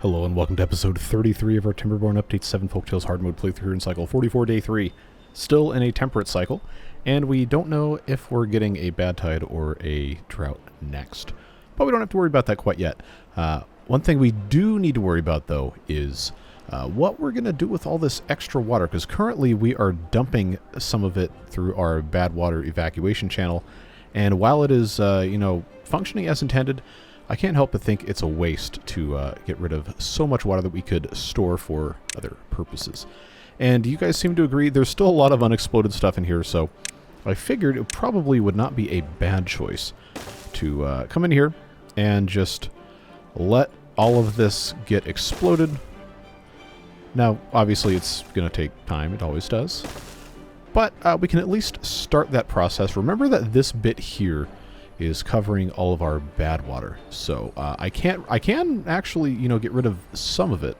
Hello and welcome to episode 33 of our Timberborn Update 7 Folktails Hard Mode playthrough in cycle 44 day 3. Still in a temperate cycle, and we don't know if we're getting a bad tide or a drought next. But we don't have to worry about that quite yet. One thing we do need to worry about though is what we're going to do with all this extra water, because currently we are dumping some of it through our bad water evacuation channel, and while it is functioning as intended, I can't help but think it's a waste to get rid of so much water that we could store for other purposes. And you guys seem to agree there's still a lot of unexploded stuff in here, so I figured it probably would not be a bad choice to come in here and just let all of this get exploded. Now, obviously it's going to take time, it always does, but we can at least start that process. Remember that this bit here is covering all of our bad water, so I can actually get rid of some of it,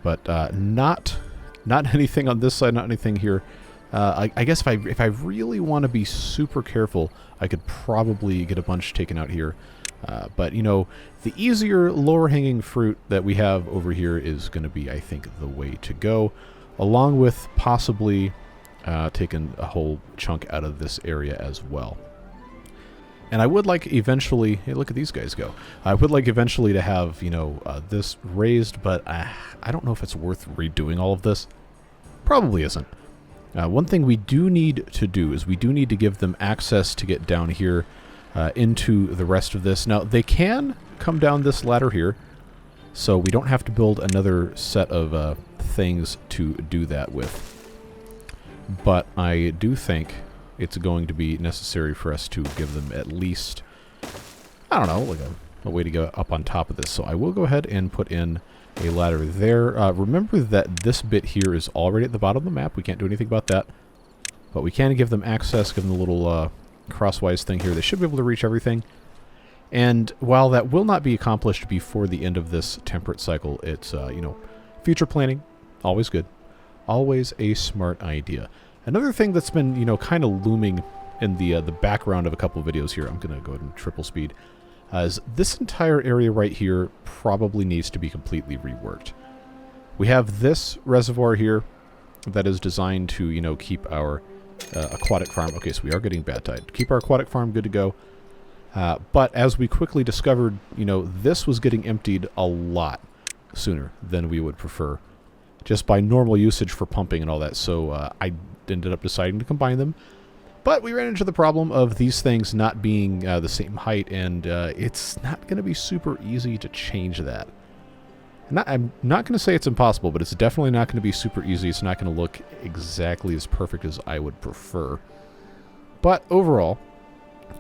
but not anything on this side, not anything here. I guess if I really want to be super careful, I could probably get a bunch taken out here, but the easier lower hanging fruit that we have over here is going to be, I think, the way to go, along with possibly taking a whole chunk out of this area as well. And I would like eventually, hey, look at these guys go. I would like eventually to have, this raised, but I don't know if it's worth redoing all of this. Probably isn't. One thing we do need to do is we do need to give them access to get down here into the rest of this. Now, they can come down this ladder here, so we don't have to build another set of things to do that with. But I do think it's going to be necessary for us to give them at least, I don't know, like a way to go up on top of this. So I will go ahead and put in a ladder there. Remember that this bit here is already at the bottom of the map. We can't do anything about that. But we can give them access, give them the little crosswise thing here. They should be able to reach everything. And while that will not be accomplished before the end of this temperate cycle, it's, future planning, always good. Always a smart idea. Another thing that's been, kind of looming in the background of a couple of videos here, I'm going to go ahead and triple speed, is this entire area right here probably needs to be completely reworked. We have this reservoir here that is designed to, keep our aquatic farm, okay, so we are getting bad tide, keep our aquatic farm good to go. But as we quickly discovered, this was getting emptied a lot sooner than we would prefer, just by normal usage for pumping and all that. So I ended up deciding to combine them, but we ran into the problem of these things not being the same height, and it's not going to be super easy to change that. I'm not going to say it's impossible, but it's definitely not going to be super easy. It's not going to look exactly as perfect as I would prefer. But overall,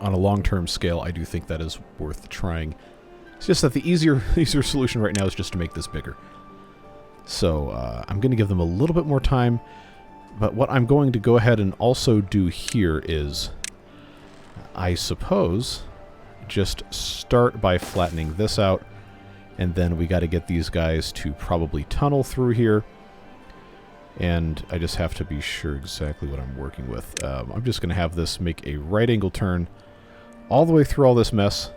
on a long-term scale, I do think that is worth trying. It's just that the easier solution right now is just to make this bigger. So I'm going to give them a little bit more time. But what I'm going to go ahead and also do here is, I suppose, just start by flattening this out, and then we got to get these guys to probably tunnel through here. And I just have to be sure exactly what I'm working with. I'm just going to have this make a right angle turn all the way through all this mess,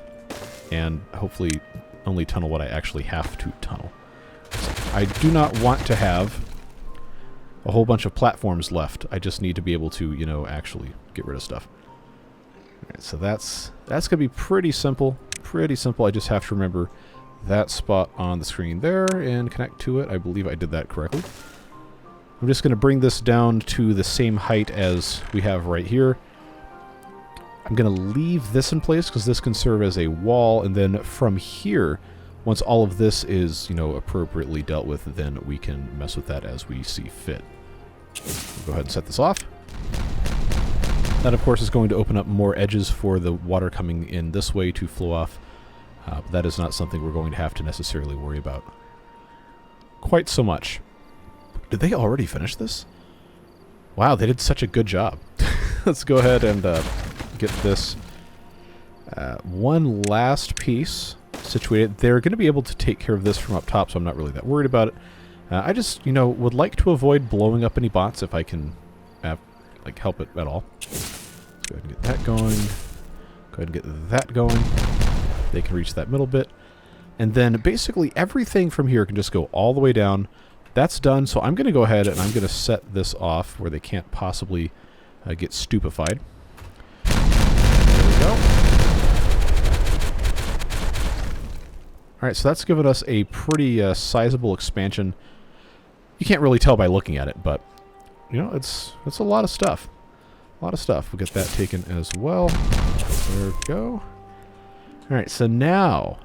and hopefully only tunnel what I actually have to tunnel. I do not want to have a whole bunch of platforms left. I just need to be able to, actually get rid of stuff. Alright, so that's going to be pretty simple. Pretty simple. I just have to remember that spot on the screen there and connect to it. I believe I did that correctly. I'm just going to bring this down to the same height as we have right here. I'm going to leave this in place because this can serve as a wall, and then from here, once all of this is, appropriately dealt with, then we can mess with that as we see fit. We'll go ahead and set this off. That, of course, is going to open up more edges for the water coming in this way to flow off. But that is not something we're going to have to necessarily worry about quite so much. Did they already finish this? Wow, they did such a good job. Let's go ahead and get this one last piece situated. They're going to be able to take care of this from up top, so I'm not really that worried about it. I just, would like to avoid blowing up any bots if I can, help it at all. Let's go ahead and get that going. Go ahead and get that going. They can reach that middle bit. And then basically everything from here can just go all the way down. That's done, so I'm going to go ahead and I'm going to set this off where they can't possibly get stupefied. There we go. Alright, so that's given us a pretty sizable expansion. You can't really tell by looking at it, but, you know, it's a lot of stuff. A lot of stuff. We'll get that taken as well. There we go. Alright, so now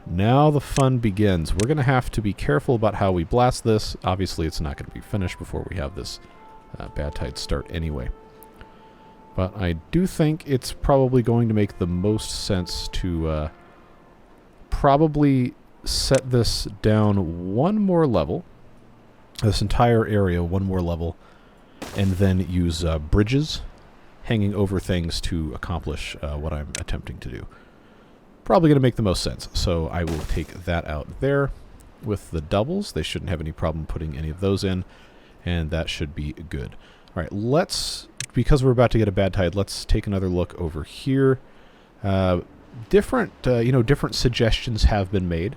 the fun begins. We're going to have to be careful about how we blast this. Obviously, it's not going to be finished before we have this bad tide start anyway. But I do think it's probably going to make the most sense to probably set this down one more level. This entire area one more level. And then use bridges hanging over things to accomplish what I'm attempting to do. Probably going to make the most sense, so I will take that out there with the doubles. They shouldn't have any problem putting any of those in, and that should be good. All right, let's, because we're about to get a bad tide, let's take another look over here. Different suggestions have been made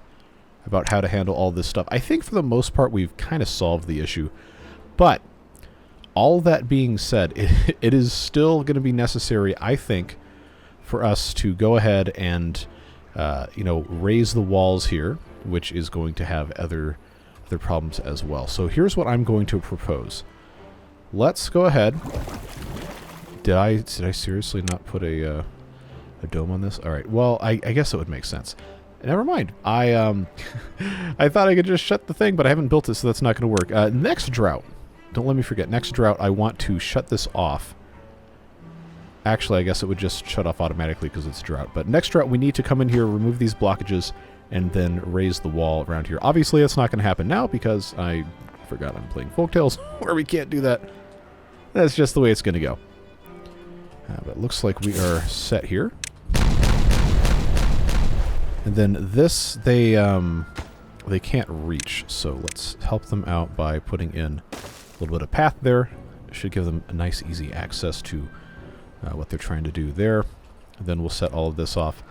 about how to handle all this stuff. I think for the most part we've kind of solved the issue, but all that being said, it is still going to be necessary, I think, for us to go ahead and raise the walls here, which is going to have other problems as well. So here's what I'm going to propose. Let's go ahead. Did I seriously not put a dome on this? All right. Well, I guess it would make sense. Never mind. I thought I could just shut the thing, but I haven't built it, so that's not going to work. Next drought. Don't let me forget. Next drought, I want to shut this off. Actually, I guess it would just shut off automatically because it's drought. But next drought, we need to come in here, remove these blockages, and then raise the wall around here. Obviously, that's not going to happen now because I forgot I'm playing Folktails, where we can't do that. That's just the way it's going to go. But it looks like we are set here. And then this, they can't reach, so let's help them out by putting in a little bit of path there. Should give them a nice, easy access to what they're trying to do there. And then we'll set all of this off.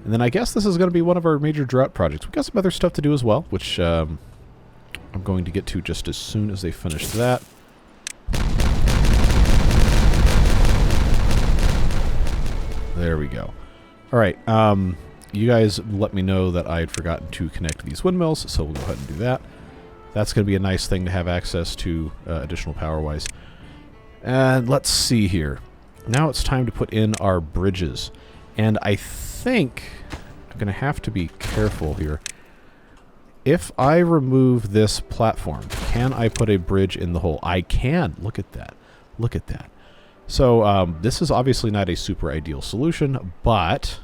And then I guess this is going to be one of our major drought projects. We've got some other stuff to do as well, which I'm going to get to just as soon as they finish that. There we go. All right. You guys let me know that I had forgotten to connect these windmills, so we'll go ahead and do that. That's going to be a nice thing to have access to additional power-wise. And let's see here. Now it's time to put in our bridges. And I think I'm going to have to be careful here. If I remove this platform, can I put a bridge in the hole? I can. Look at that. Look at that. So this is obviously not a super ideal solution, but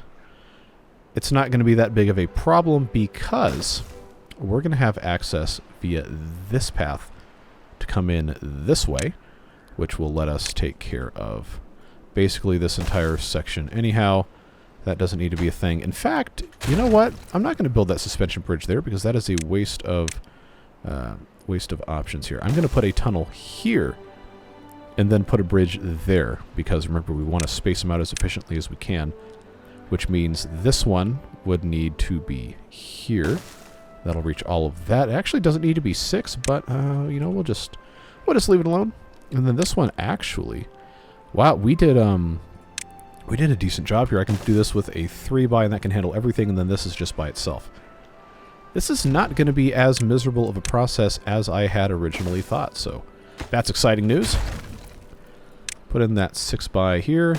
it's not going to be that big of a problem because we're going to have access via this path to come in this way, which will let us take care of basically this entire section anyhow. That doesn't need to be a thing. In fact, you know what? I'm not going to build that suspension bridge there because that is a waste of options here. I'm going to put a tunnel here and then put a bridge there because remember we want to space them out as efficiently as we can, which means this one would need to be here. That'll reach all of that. It actually doesn't need to be 6, but you know, we'll just leave it alone. And then this one actually, wow, we did a decent job here. I can do this with a 3x and that can handle everything, and then this is just by itself. This is not going to be as miserable of a process as I had originally thought, so that's exciting news. Put in that 6x here.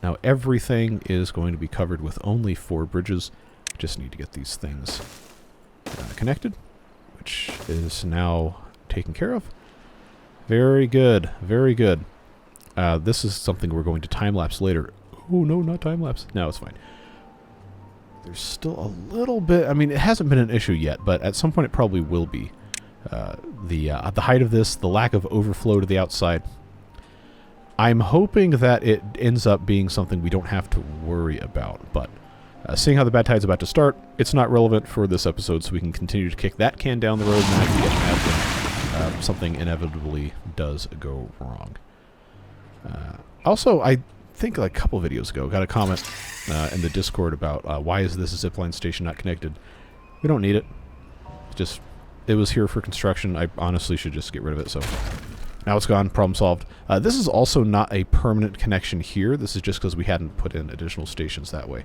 Now everything is going to be covered with only 4 bridges. Just need to get these things connected, which is now taken care of. Very good, very good. This is something we're going to time-lapse later. Oh, no, not time-lapse. No, it's fine. There's still a little bit... I mean, it hasn't been an issue yet, but at some point it probably will be. The height of this, the lack of overflow to the outside. I'm hoping that it ends up being something we don't have to worry about, but seeing how the bad tide's about to start, it's not relevant for this episode, so we can continue to kick that can down the road and not get mad when something inevitably does go wrong. Also, I think like a couple videos ago, got a comment in the Discord about why is this zipline station not connected. We don't need it. Just, it was here for construction. I honestly should just get rid of it, so now it's gone. Problem solved. This is also not a permanent connection here. This is just because we hadn't put in additional stations that way.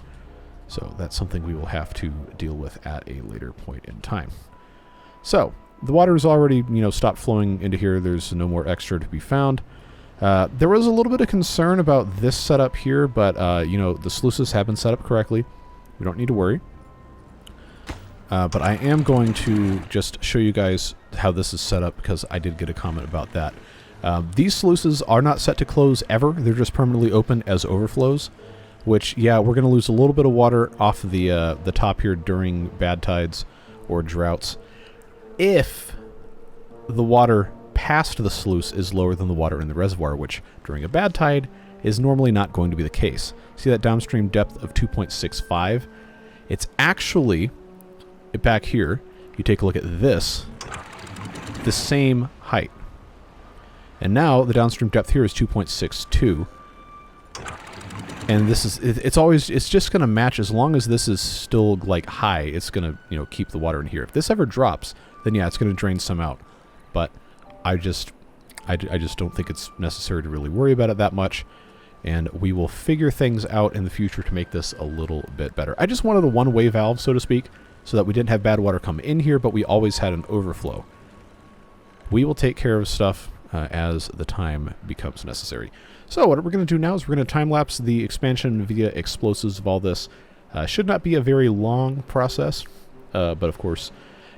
So that's something we will have to deal with at a later point in time. So the water has already, stopped flowing into here. There's no more extra to be found. There was a little bit of concern about this setup here, but, the sluices have been set up correctly. We don't need to worry. But I am going to just show you guys how this is set up because I did get a comment about that. These sluices are not set to close ever. They're just permanently open as overflows, which, yeah, we're going to lose a little bit of water off of the top here during bad tides or droughts if the water past the sluice is lower than the water in the reservoir, which during a bad tide is normally not going to be the case. See that downstream depth of 2.65? It's actually, back here, you take a look at this, the same height. And now the downstream depth here is 2.62. And this is, it's just going to match as long as this is still like high, it's going to, keep the water in here. If this ever drops, then yeah, it's going to drain some out. But I just don't think it's necessary to really worry about it that much. And we will figure things out in the future to make this a little bit better. I just wanted a one-way valve, so to speak, so that we didn't have bad water come in here, but we always had an overflow. We will take care of stuff as the time becomes necessary. So what we're going to do now is we're going to time-lapse the expansion via explosives of all this. Should not be a very long process, but of course,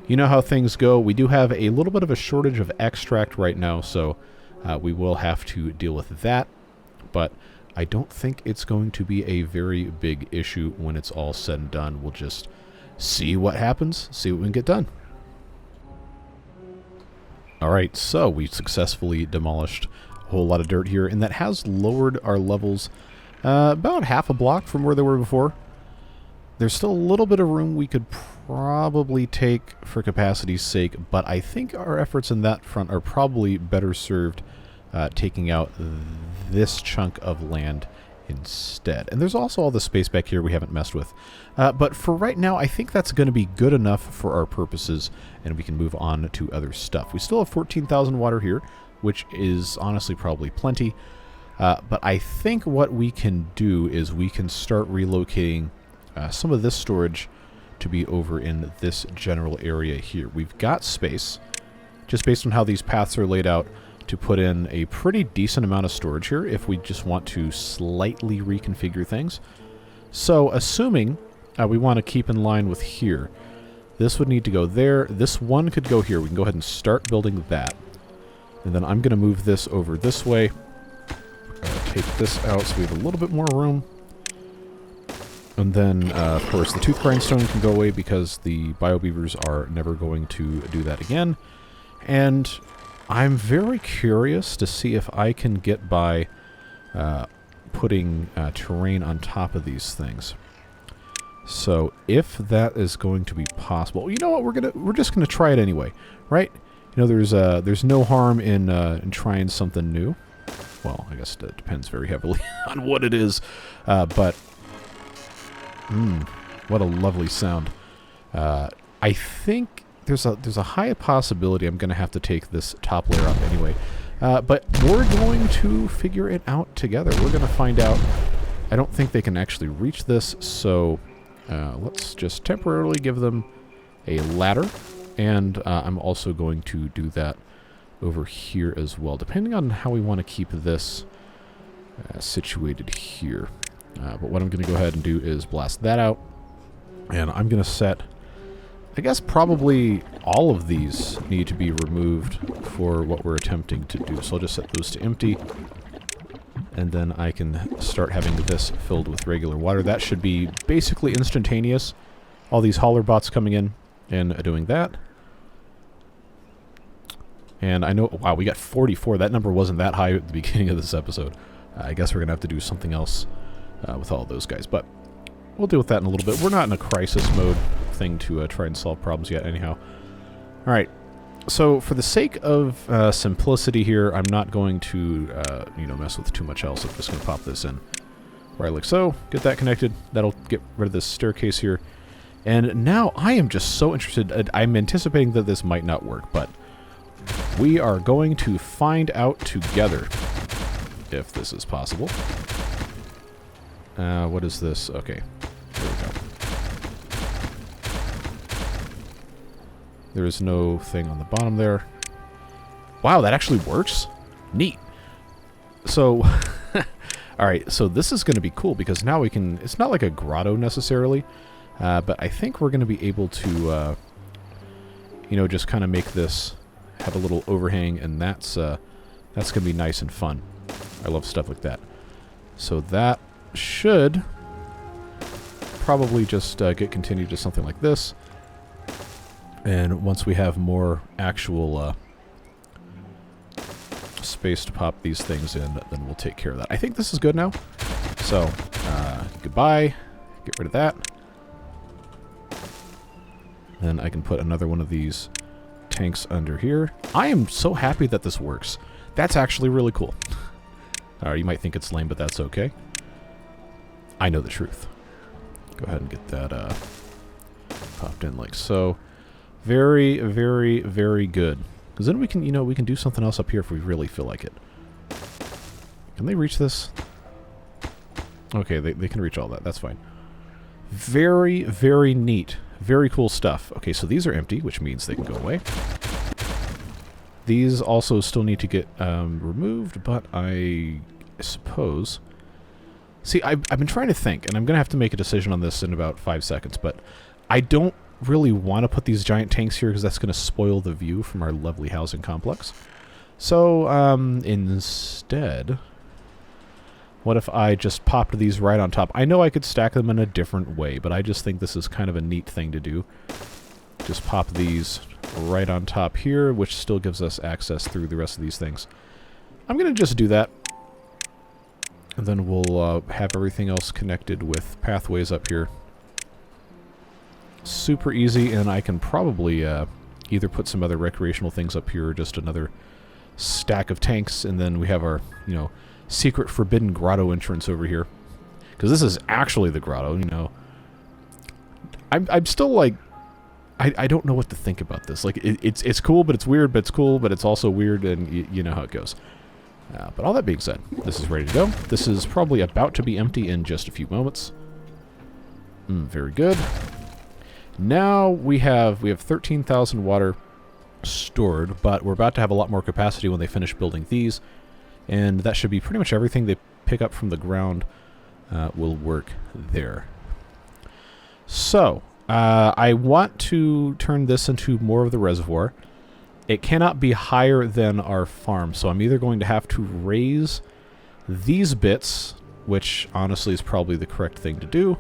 you know how things go. We do have a little bit of a shortage of extract right now, so we will have to deal with that. But I don't think it's going to be a very big issue when it's all said and done. We'll just see what happens, see what we can get done. Alright, so we successfully demolished a whole lot of dirt here, and that has lowered our levels about half a block from where they were before. There's still a little bit of room we could probably take for capacity's sake, but I think our efforts in that front are probably better served taking out this chunk of land instead. And there's also all the space back here we haven't messed with. But for right now, I think that's going to be good enough for our purposes, and we can move on to other stuff. We still have 14,000 water here, which is honestly probably plenty. But I think what we can do is we can start relocating some of this storage to be over in this general area here. We've got space, just based on how these paths are laid out, to put in a pretty decent amount of storage here if we just want to slightly reconfigure things. So assuming we want to keep in line with here, this would need to go there. This one could go here. We can go ahead and start building that. And then I'm going to move this over this way. Take this out so we have a little bit more room. And then, of course, the tooth grindstone can go away because the biobeavers are never going to do that again. And I'm very curious to see if I can get by putting terrain on top of these things. So if that is going to be possible, you know what? We're just gonna try it anyway, right? You know, there's no harm in trying something new. Well, I guess that depends very heavily on what it is, but what a lovely sound. I think there's a high possibility I'm going to have to take this top layer off anyway. But we're going to figure it out together. We're going to find out. I don't think they can actually reach this, so let's just temporarily give them a ladder. And I'm also going to do that over here as well, depending on how we want to keep this situated here. But what I'm going to go ahead and do is blast that out. And I'm going to set, I guess probably all of these need to be removed for what we're attempting to do. So I'll just set those to empty. And then I can start having this filled with regular water. That should be basically instantaneous. All these hauler bots coming in and doing that. And I know, wow, we got 44. That number wasn't that high at the beginning of this episode. I guess we're going to have to do something else with all of those guys. But we'll deal with that in a little bit. We're not in a crisis mode thing to try and solve problems yet anyhow. All right. So for the sake of simplicity here, I'm not going to mess with too much else. I'm just going to pop this in right like so. Get that connected. That'll get rid of this staircase here. And now I am just so interested. I'm anticipating that this might not work, but we are going to find out together if this is possible. What is this? Okay, there we go. There is no thing on the bottom there. Wow, that actually works? Neat. So, alright, so this is going to be cool because now we can... It's not like a grotto necessarily, but I think we're going to be able to, you know, just kind of make this have a little overhang, and that's going to be nice and fun. I love stuff like that. So that should probably just get continued to something like this. And once we have more actual space to pop these things in, then we'll take care of that. I think this is good now. So, goodbye. Get rid of that. Then I can put another one of these tanks under here. I am so happy that this works. That's actually really cool. You might think it's lame, but that's okay. I know the truth. Go ahead and get that popped in like so. Very, very, very good. Because then we can, you know, we can do something else up here if we really feel like it. Can they reach this? Okay, they can reach all that. That's fine. Very, very neat. Very cool stuff. Okay, so these are empty, which means they can go away. These also still need to get removed, but I suppose... See, I've been trying to think, and I'm going to have to make a decision on this in about 5 seconds, but I don't really want to put these giant tanks here because that's going to spoil the view from our lovely housing complex. So, instead, what if I just popped these right on top? I know I could stack them in a different way, but I just think this is kind of a neat thing to do. Just pop these right on top here, which still gives us access through the rest of these things. I'm going to just do that. And then we'll have everything else connected with pathways up here. Super easy, and I can probably either put some other recreational things up here or just another stack of tanks, and then we have our, you know, secret forbidden grotto entrance over here. Because this is actually the grotto, you know. I'm still like... I don't know what to think about this. Like, it's cool, but it's weird, but it's cool, but it's also weird, and you know how it goes. But all that being said, this is ready to go. This is probably about to be empty in just a few moments. Very good. Now we have 13,000 water stored, but we're about to have a lot more capacity when they finish building these, and that should be pretty much everything they pick up from the ground will work there. So, I want to turn this into more of the reservoir. It cannot be higher than our farm, so I'm either going to have to raise these bits, which honestly is probably the correct thing to do,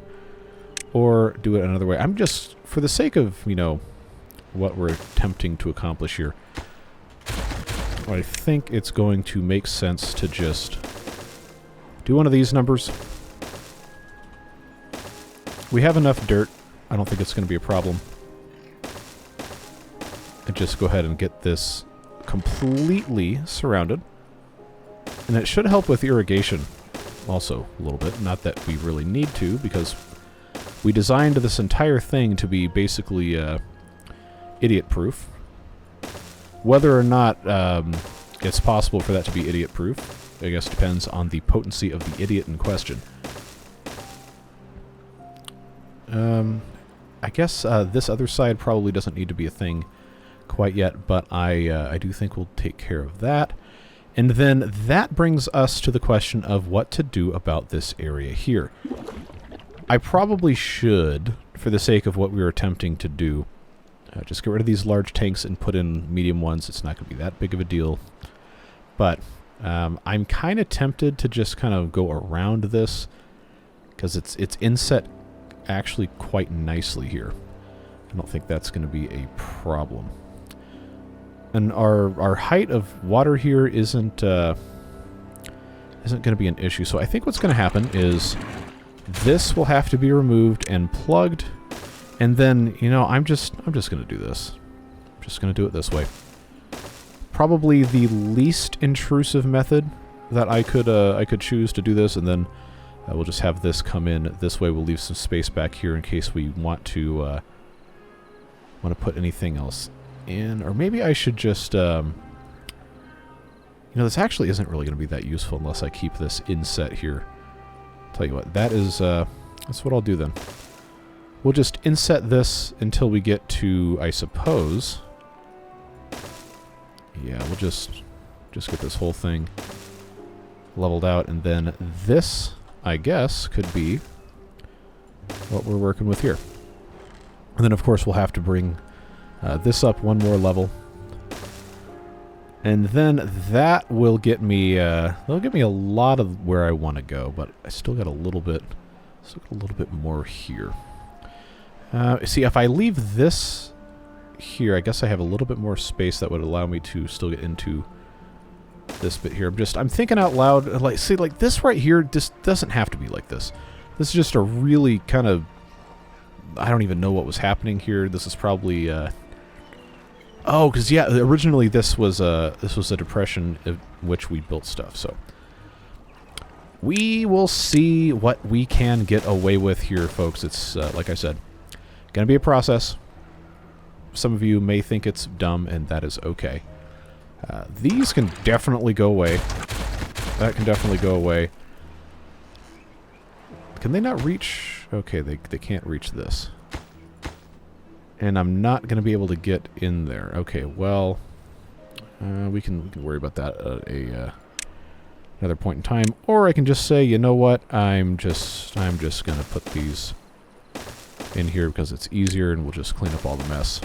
or do it another way. I'm just, for the sake of, you know, what we're attempting to accomplish here, I think it's going to make sense to just do one of these numbers. We have enough dirt. I don't think it's going to be a problem. And just go ahead and get this completely surrounded. And it should help with irrigation also a little bit. Not that we really need to, because we designed this entire thing to be basically idiot-proof. Whether or not it's possible for that to be idiot-proof, I guess depends on the potency of the idiot in question. I guess this other side probably doesn't need to be a thing quite yet, but I do think we'll take care of that. And then that brings us to the question of what to do about this area here. I probably should, for the sake of what we were attempting to do, just get rid of these large tanks and put in medium ones. It's not going to be that big of a deal. But I'm kind of tempted to just kind of go around this, because it's inset actually quite nicely here. I don't think that's going to be a problem. And our height of water here isn't going to be an issue. So I think what's going to happen is this will have to be removed and plugged, and then, you know, I'm just going to do this. I'm just going to do it this way. Probably the least intrusive method that I could choose to do this, and then We'll just have this come in this way. We'll leave some space back here in case we want to put anything else in. Or maybe I should just... you know, this actually isn't really going to be that useful unless I keep this inset here. Tell you what, that's what I'll do then. We'll just inset this until we get to, I suppose... Yeah, we'll just get this whole thing leveled out, and then this, I guess, could be what we're working with here. And then, of course, we'll have to bring this up one more level. And then that will get me, that'll get me a lot of where I want to go, but I still got a little bit more here. See, if I leave this here, I guess I have a little bit more space that would allow me to still get into this bit here. I'm thinking out loud, like, see, like this right here, this doesn't have to be like this. This is just a really kind of, I don't even know what was happening here. This is probably, oh, because yeah, originally this was a depression in which we built stuff, so. We will see what we can get away with here, folks. It's, like I said, gonna be a process. Some of you may think it's dumb, and that is okay. These can definitely go away. That can definitely go away. Can they not reach? Okay, they can't reach this. And I'm not going to be able to get in there. Okay, well, we can worry about that at another point in time. Or I can just say, you know what? I'm just going to put these in here because it's easier, and we'll just clean up all the mess.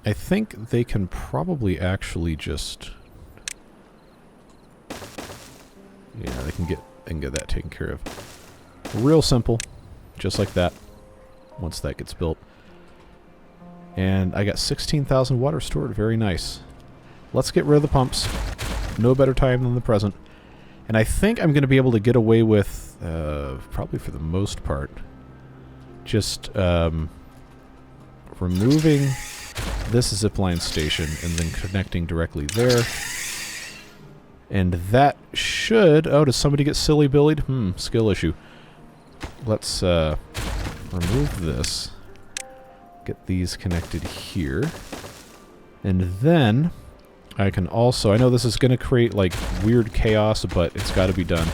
I think they can probably actually just... Yeah, they can get that taken care of. Real simple. Just like that. Once that gets built. And I got 16,000 water stored. Very nice. Let's get rid of the pumps. No better time than the present. And I think I'm going to be able to get away with, probably for the most part, just removing this zipline station and then connecting directly there. And that should... Oh, does somebody get silly-billied? Skill issue. Let's remove this. Get these connected here. And then I can also... I know this is going to create, like, weird chaos, but it's got to be done.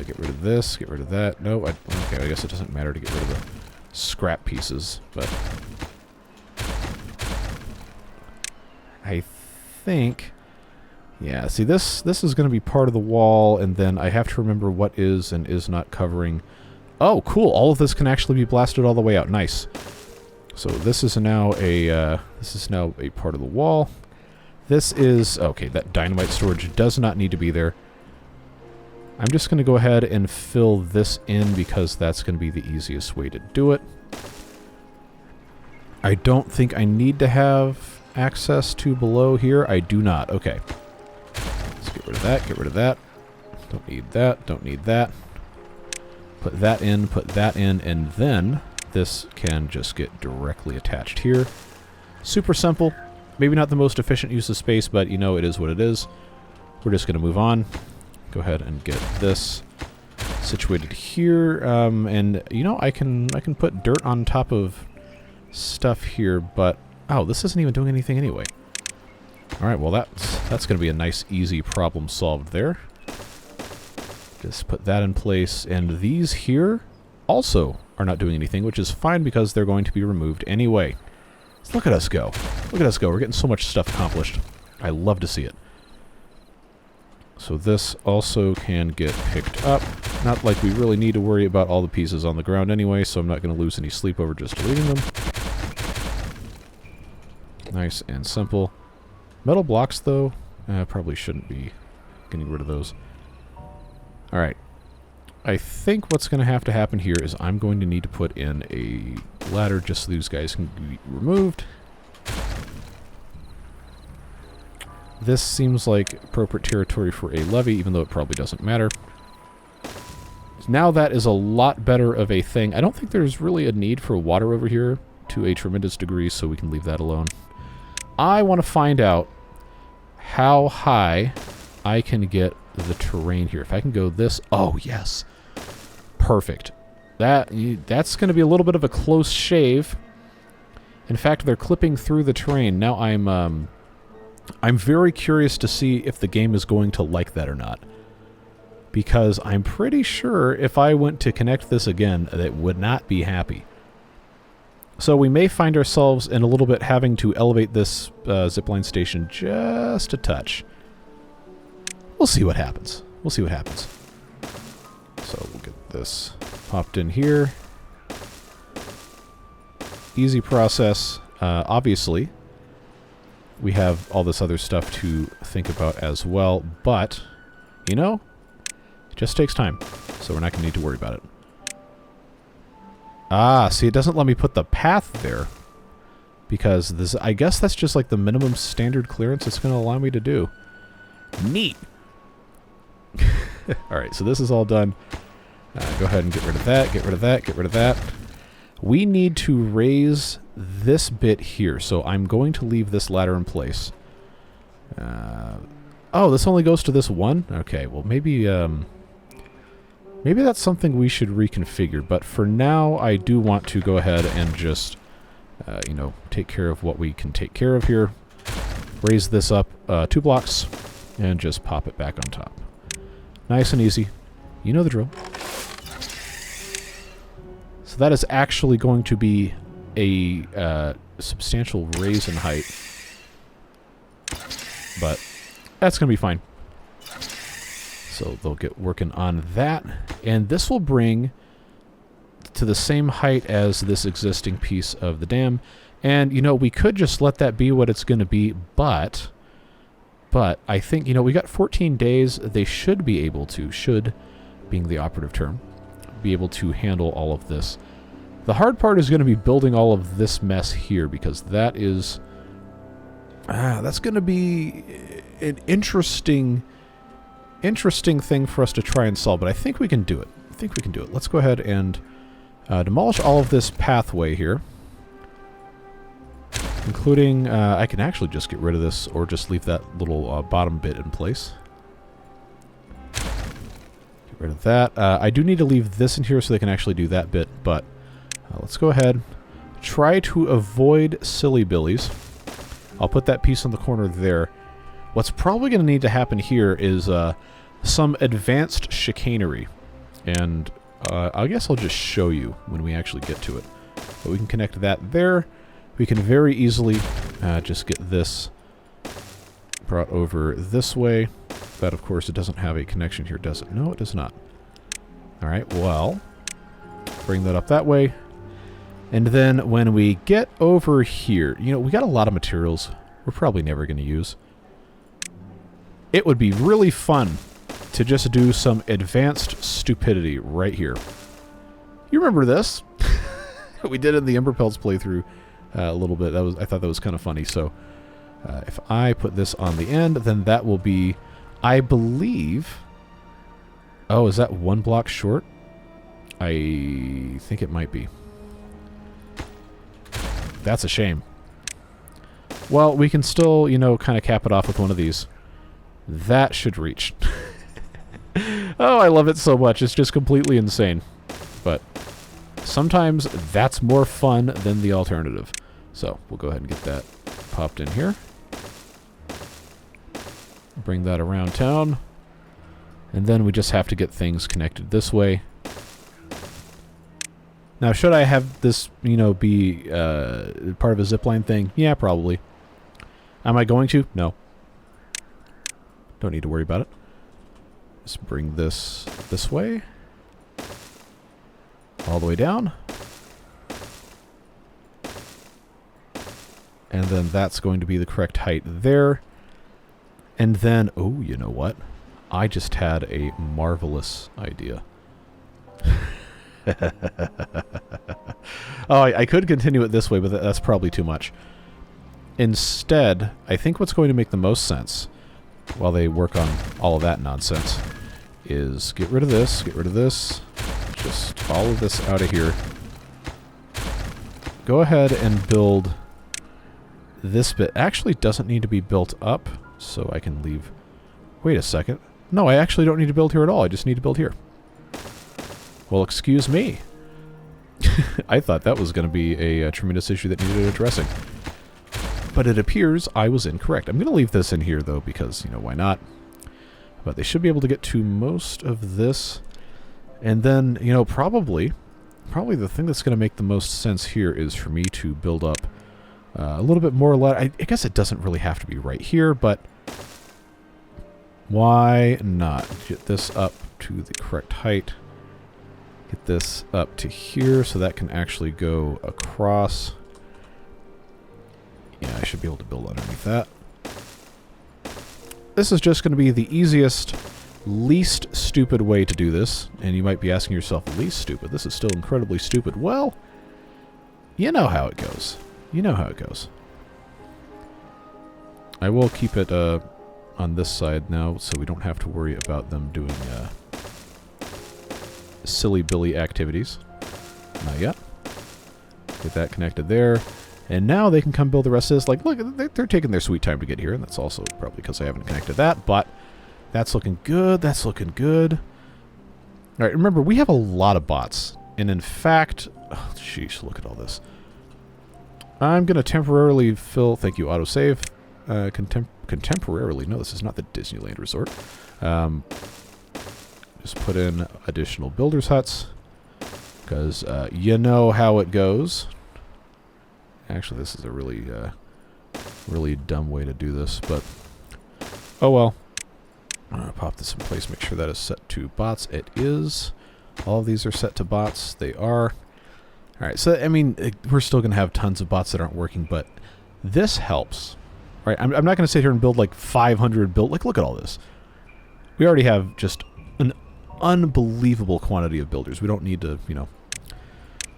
Get rid of this, get rid of that. No, okay, I guess it doesn't matter to get rid of the scrap pieces, but... I think... Yeah, see, this is going to be part of the wall, and then I have to remember what is and is not covering. Oh, cool! All of this can actually be blasted all the way out. Nice. So this is now a part of the wall. This is... Okay, that dynamite storage does not need to be there. I'm just going to go ahead and fill this in because that's going to be the easiest way to do it. I don't think I need to have access to below here. I do not. Okay. Let's get rid of that, get rid of that. Don't need that, don't need that. Put that in, and then this can just get directly attached here. Super simple. Maybe not the most efficient use of space, but you know, it is what it is. We're just going to move on. Go ahead and get this situated here. And, you know, I can put dirt on top of stuff here, but... Oh, this isn't even doing anything anyway. Alright, well that's going to be a nice, easy problem solved there. Just put that in place, and these here also are not doing anything, which is fine because they're going to be removed anyway. So look at us go. Look at us go. We're getting so much stuff accomplished. I love to see it. So this also can get picked up. Not like we really need to worry about all the pieces on the ground anyway, so I'm not going to lose any sleep over just deleting them. Nice and simple. Metal blocks, though, probably shouldn't be getting rid of those. Alright. I think what's going to have to happen here is I'm going to need to put in a ladder just so these guys can be removed. This seems like appropriate territory for a levee, even though it probably doesn't matter. Now that is a lot better of a thing. I don't think there's really a need for water over here to a tremendous degree, so we can leave that alone. I want to find out how high I can get the terrain here. If I can go this... Oh, yes. Perfect. That's going to be a little bit of a close shave. In fact, they're clipping through the terrain. Now I'm very curious to see if the game is going to like that or not. Because I'm pretty sure if I went to connect this again, it would not be happy. So we may find ourselves in a little bit having to elevate this zipline station just a touch. We'll see what happens. We'll see what happens. So we'll get this popped in here. Easy process. Obviously, we have all this other stuff to think about as well, but, you know, it just takes time, so we're not going to need to worry about it. Ah, see, it doesn't let me put the path there, because this, I guess that's just like the minimum standard clearance it's going to allow me to do. Neat! Alright, so this is all done. Go ahead and get rid of that, get rid of that, get rid of that. We need to raise this bit here, so I'm going to leave this ladder in place. Oh, this only goes to this one? Okay, well maybe maybe that's something we should reconfigure, but for now I do want to go ahead and just, you know, take care of what we can take care of here. Raise this up 2 blocks, and just pop it back on top. Nice and easy. You know the drill. So that is actually going to be a substantial raise in height. But that's going to be fine. So they'll get working on that. And this will bring to the same height as this existing piece of the dam. And, you know, we could just let that be what it's going to be, but I think, you know, we got 14 days. They should be able to, should being the operative term, be able to handle all of this. The hard part is going to be building all of this mess here, because that is... that's going to be an interesting thing for us to try and solve, but I think we can do it. I think we can do it. Let's go ahead and demolish all of this pathway here. Including, I can actually just get rid of this, or just leave that little bottom bit in place. Get rid of that. I do need to leave this in here so they can actually do that bit, but let's go ahead. Try to avoid silly billies. I'll put that piece on the corner there. What's probably going to need to happen here is some advanced chicanery. And I guess I'll just show you when we actually get to it. But we can connect that there. We can very easily just get this brought over this way. But, of course, it doesn't have a connection here, does it? No, it does not. All right, well, bring that up that way. And then when we get over here, you know, we got a lot of materials we're probably never going to use. It would be really fun to just do some advanced stupidity right here. You remember this? We did in the Emberpelts playthrough a little bit. I thought that was kind of funny. So if I put this on the end, then that will be, I believe... Oh, is that 1 block short? I think it might be. That's a shame. Well, we can still, you know, kind of cap it off with one of these. That should reach. Oh, I love it so much. It's just completely insane. But sometimes that's more fun than the alternative. So we'll go ahead and get that popped in here. Bring that around town. And then we just have to get things connected this way. Now, should I have this, you know, be part of a zipline thing? Yeah, probably. Am I going to? No. Don't need to worry about it. Just bring this way. All the way down. And then that's going to be the correct height there. And then, oh, you know what? I just had a marvelous idea. Oh, I could continue it this way, but that's probably too much. Instead, I think what's going to make the most sense, while they work on all of that nonsense, is get rid of this, just follow this out of here. Go ahead and build this bit. Actually, doesn't need to be built up, so I can leave... Wait a second. No, I actually don't need to build here at all. I just need to build here. Well, excuse me. I thought that was going to be a tremendous issue that needed addressing. But it appears I was incorrect. I'm going to leave this in here, though, because, you know, why not? But they should be able to get to most of this. And then, you know, probably the thing that's going to make the most sense here is for me to build up a little bit more. I guess it doesn't really have to be right here, but why not? Get this up to the correct height. Get this up to here so that can actually go across. Yeah, I should be able to build underneath that. This is just going to be the easiest, least stupid way to do this. And you might be asking yourself, least stupid? This is still incredibly stupid. Well, you know how it goes. You know how it goes. I will keep it on this side now so we don't have to worry about them doing silly Billy activities. Not yet. Get that connected there. And now they can come build the rest of this. Like, look, they're taking their sweet time to get here, and that's also probably because I haven't connected that, but that's looking good. That's looking good. All right, remember, we have a lot of bots. And in fact, oh, sheesh, look at all this. I'm going to temporarily fill, thank you, autosave. Contemporarily, no, this is not the Disneyland Resort. Just put in additional builders' huts, because you know how it goes. Actually, this is a really, really dumb way to do this, but oh well. I'm going to pop this in place, make sure that is set to bots. It is. All of these are set to bots. They are. Alright, so, I mean, we're still going to have tons of bots that aren't working, but this helps. Right? I'm not going to sit here and build like 500 build. Like, look at all this. We already have just an unbelievable quantity of builders. We don't need to, you know,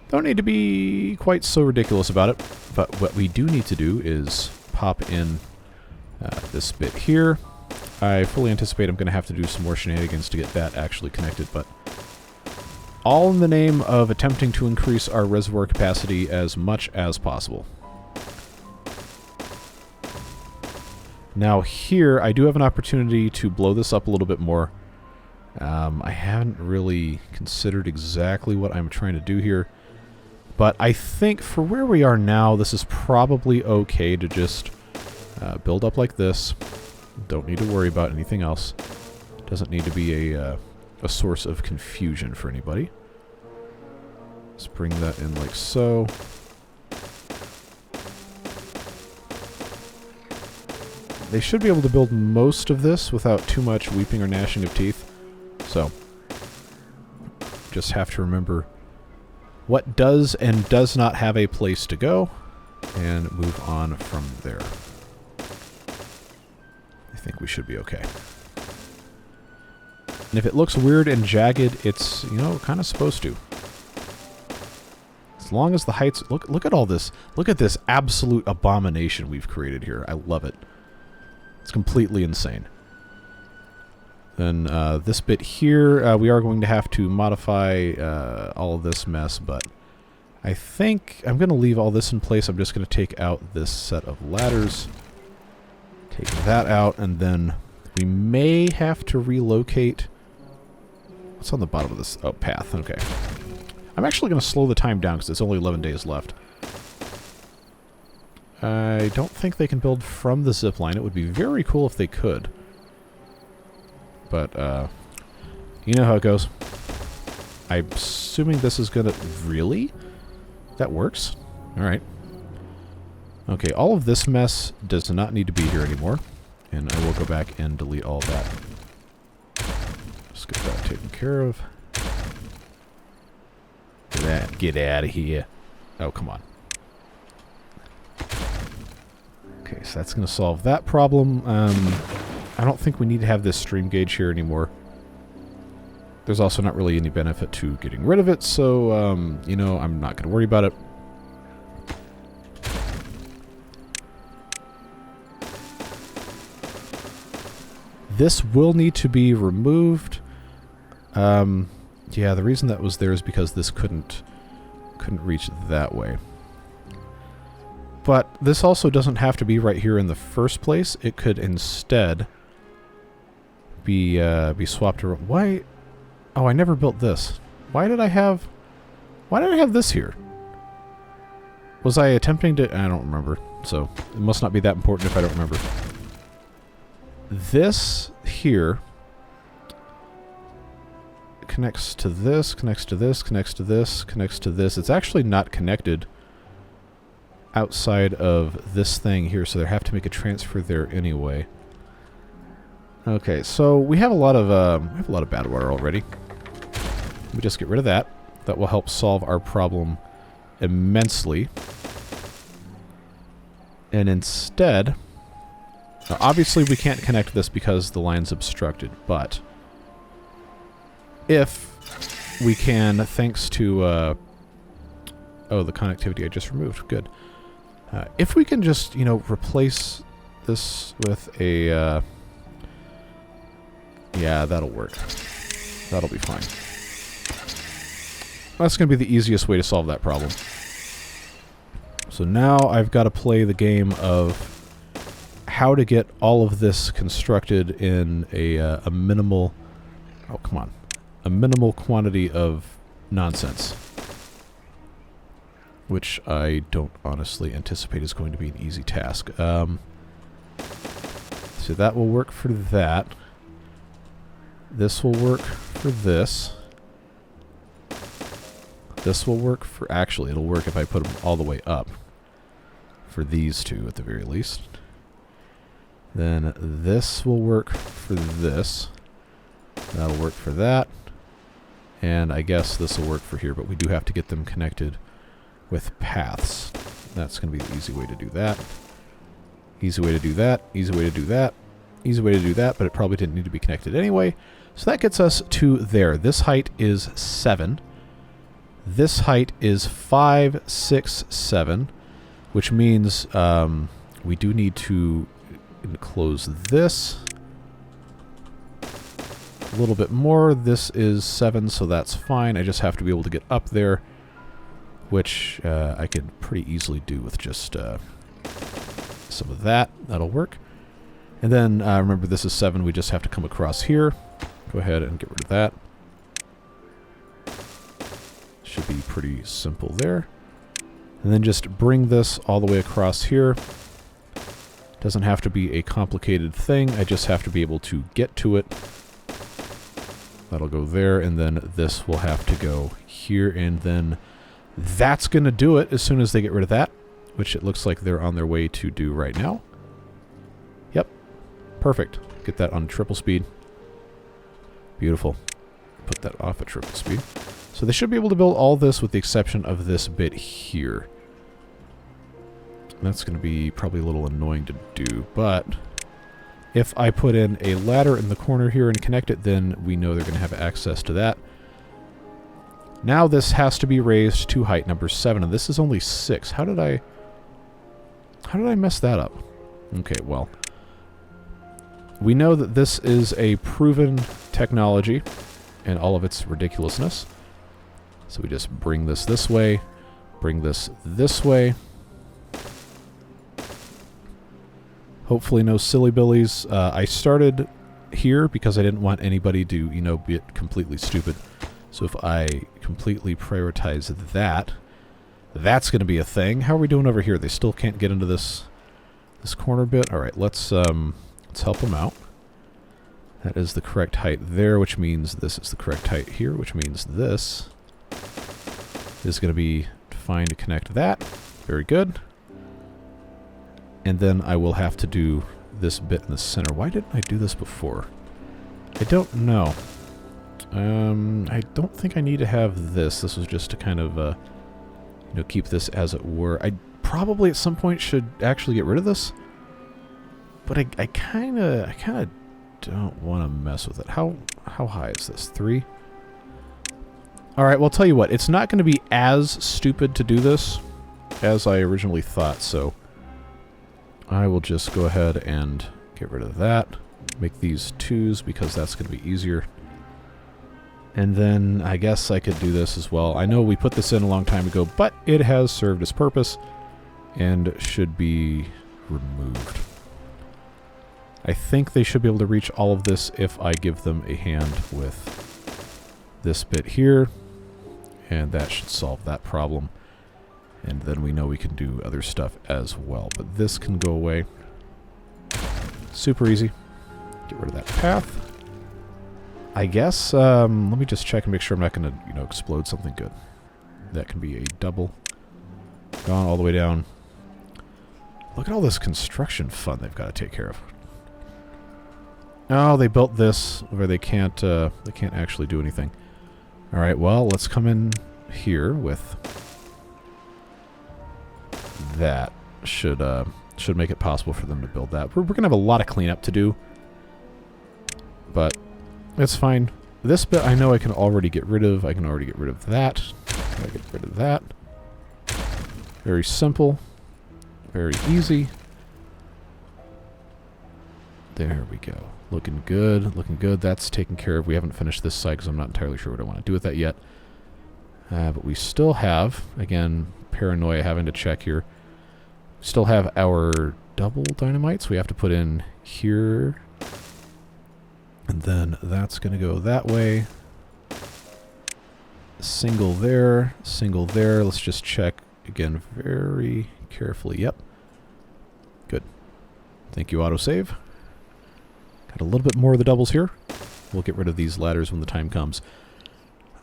don't need to be quite so ridiculous about it. But what we do need to do is pop in this bit here. I fully anticipate I'm going to have to do some more shenanigans to get that actually connected, but all in the name of attempting to increase our reservoir capacity as much as possible. Now here, I do have an opportunity to blow this up a little bit more. I haven't really considered exactly what I'm trying to do here. But I think for where we are now, this is probably okay to just build up like this. Don't need to worry about anything else. Doesn't need to be a source of confusion for anybody. Let's bring that in like so. They should be able to build most of this without too much weeping or gnashing of teeth. So, just have to remember what does and does not have a place to go, and move on from there. I think we should be okay. And if it looks weird and jagged, it's, you know, kind of supposed to. As long as the heights... Look at all this. Look at this absolute abomination we've created here. I love it. It's completely insane. Then this bit here, we are going to have to modify all of this mess, but I think I'm going to leave all this in place. I'm just going to take out this set of ladders. Take that out, and then we may have to relocate... What's on the bottom of this? Oh, path. Okay. I'm actually going to slow the time down because it's only 11 days left. I don't think they can build from the zipline. It would be very cool if they could. But, you know how it goes. I'm assuming this is going to... Really? That works? Alright. Okay, all of this mess does not need to be here anymore. And I will go back and delete all of that. Just get that taken care of. Get out of here. Oh, come on. Okay, so that's going to solve that problem. I don't think we need to have this stream gauge here anymore. There's also not really any benefit to getting rid of it, so, you know, I'm not going to worry about it. This will need to be removed. Yeah, the reason that was there is because this couldn't reach that way. But this also doesn't have to be right here in the first place. It could instead be swapped around. Why? Oh, I never built this. Why did I have this here? Was I attempting to... I don't remember. So, it must not be that important if I don't remember. This here connects to this, connects to this, connects to this, connects to this. It's actually not connected outside of this thing here, so they have to make a transfer there anyway. Okay, so we have a lot of bad water already. We just get rid of that. That will help solve our problem immensely. And instead, now obviously we can't connect this because the line's obstructed, but if we can, thanks to oh, the connectivity I just removed, good. If we can just, you know, replace this with a yeah, that'll work. That'll be fine. That's going to be the easiest way to solve that problem. So now I've got to play the game of how to get all of this constructed in a minimal... Oh, come on. A minimal quantity of nonsense. Which I don't honestly anticipate is going to be an easy task. So that will work for that. This will work for this. This will work for... Actually, it'll work if I put them all the way up. For these two, at the very least. Then this will work for this. That'll work for that. And I guess this will work for here, but we do have to get them connected with paths. That's going to be the easy way to do that. Easy way to do that. Easy way to do that. Easy way to do that, but it probably didn't need to be connected anyway. So that gets us to there. This height is 7. This height is 5, 6, 7, which means we do need to enclose this a little bit more. This is 7, so that's fine. I just have to be able to get up there, which I could pretty easily do with just some of that. That'll work. And then, remember, this is 7. We just have to come across here. Go ahead and get rid of that. Should be pretty simple there. And then just bring this all the way across here. Doesn't have to be a complicated thing. I just have to be able to get to it. That'll go there, and then this will have to go here, and then that's going to do it as soon as they get rid of that, which it looks like they're on their way to do right now. Yep. Perfect. Get that on triple speed. Beautiful. Put that off at triple speed. So they should be able to build all this with the exception of this bit here. That's going to be probably a little annoying to do, but if I put in a ladder in the corner here and connect it, then we know they're going to have access to that. Now this has to be raised to height number 7, and this is only 6. How did I mess that up? Okay, well, we know that this is a proven technology and all of its ridiculousness. So we just bring this way, bring this way. Hopefully no silly billies. I started here because I didn't want anybody to, you know, be completely stupid. So if I completely prioritize that, that's going to be a thing. How are we doing over here? They still can't get into this corner bit. All right, let's help them out. That is the correct height there, which means this is the correct height here, which means this is going to be fine to connect that. Very good. And then I will have to do this bit in the center. Why didn't I do this before? I don't know. I don't think I need to have this. This was just to kind of, you know, keep this as it were. I probably at some point should actually get rid of this, but I kind of don't want to mess with it. How high is this? 3? All right. Well, I'll tell you what. It's not going to be as stupid to do this as I originally thought. So I will just go ahead and get rid of that. Make these 2s because that's going to be easier. And then I guess I could do this as well. I know we put this in a long time ago, but it has served its purpose and should be removed. I think they should be able to reach all of this if I give them a hand with this bit here. And that should solve that problem. And then we know we can do other stuff as well. But this can go away. Super easy. Get rid of that path. I guess, let me just check and make sure I'm not going to, you know, explode something good. That can be a double. Gone all the way down. Look at all this construction fun they've got to take care of. Oh, they built this where they can't actually do anything. All right, well, let's come in here with that. Should make it possible for them to build that. We're going to have a lot of cleanup to do, but it's fine. This bit I know I can already get rid of. I can already get rid of that. I get rid of that. Very simple. Very easy. There we go. Looking good. Looking good. That's taken care of. We haven't finished this side because I'm not entirely sure what I want to do with that yet. But we still have, again, paranoia having to check here. Still have our double dynamites we have to put in here. And then that's going to go that way. Single there. Single there. Let's just check again very carefully. Yep. Good. Thank you, autosave. Got a little bit more of the doubles here. We'll get rid of these ladders when the time comes.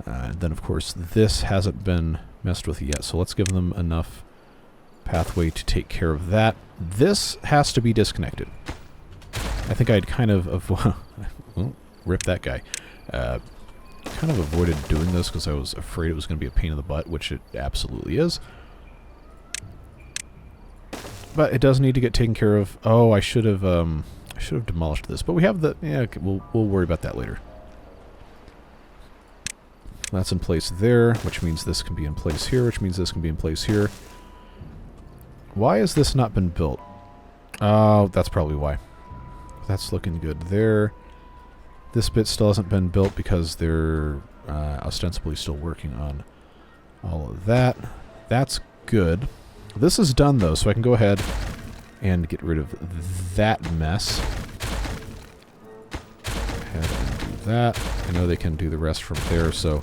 And then, of course, this hasn't been messed with yet. So let's give them enough pathway to take care of that. This has to be disconnected. I think I'd kind of well, rip that guy. Kind of avoided doing this because I was afraid it was going to be a pain in the butt, which it absolutely is. But it does need to get taken care of. Oh, I should have demolished this, but we have the. Yeah, okay, we'll worry about that later. That's in place there, which means this can be in place here, which means this can be in place here. Why has this not been built? Oh, that's probably why. That's looking good there. This bit still hasn't been built because they're ostensibly still working on all of that. That's good. This is done, though, so I can go ahead and get rid of that mess. Go ahead and do that. I know they can do the rest from there, so...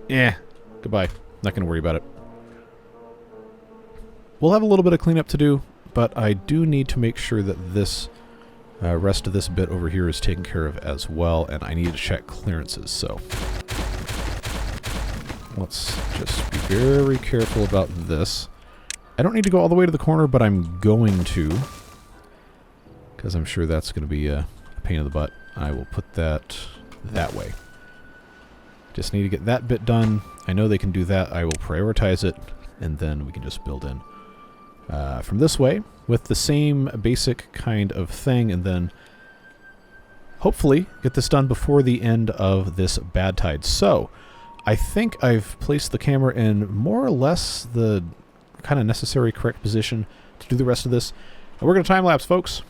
yeah, goodbye. Not going to worry about it. We'll have a little bit of cleanup to do, but I do need to make sure that this rest of this bit over here is taken care of as well, and I need to check clearances, so... let's just be very careful about this. I don't need to go all the way to the corner, but I'm going to, because I'm sure that's going to be a pain in the butt. I will put that that way. Just need to get that bit done. I know they can do that. I will prioritize it, and then we can just build in from this way with the same basic kind of thing, and then hopefully get this done before the end of this bad tide. So I think I've placed the camera in more or less the kind of necessary correct position to do the rest of this. And we're going to time-lapse, folks.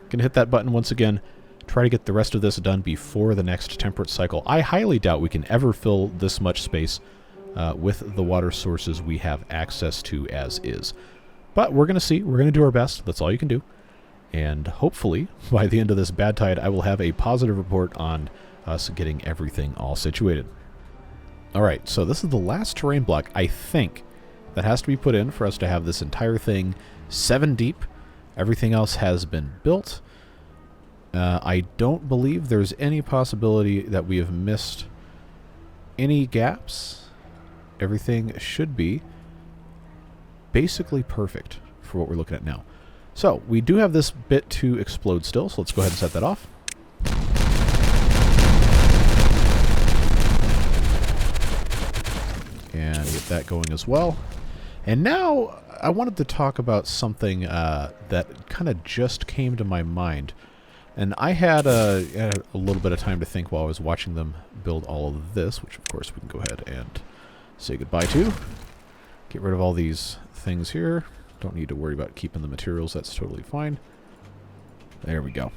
Going to hit that button once again. Try to get the rest of this done before the next temperate cycle. I highly doubt we can ever fill this much space with the water sources we have access to as is. But we're going to see. We're going to do our best. That's all you can do. And hopefully, by the end of this bad tide, I will have a positive report on us getting everything all situated. All right, so this is the last terrain block, I think, that has to be put in for us to have this entire thing 7 deep. Everything else has been built. I don't believe there's any possibility that we have missed any gaps. Everything should be basically perfect for what we're looking at now. So, we do have this bit to explode still, so let's go ahead and set that off. And get that going as well. And now, I wanted to talk about something that kind of just came to my mind. And I had a little bit of time to think while I was watching them build all of this, which of course we can go ahead and say goodbye to. Get rid of all these things here. Don't need to worry about keeping the materials. That's totally fine. There we go.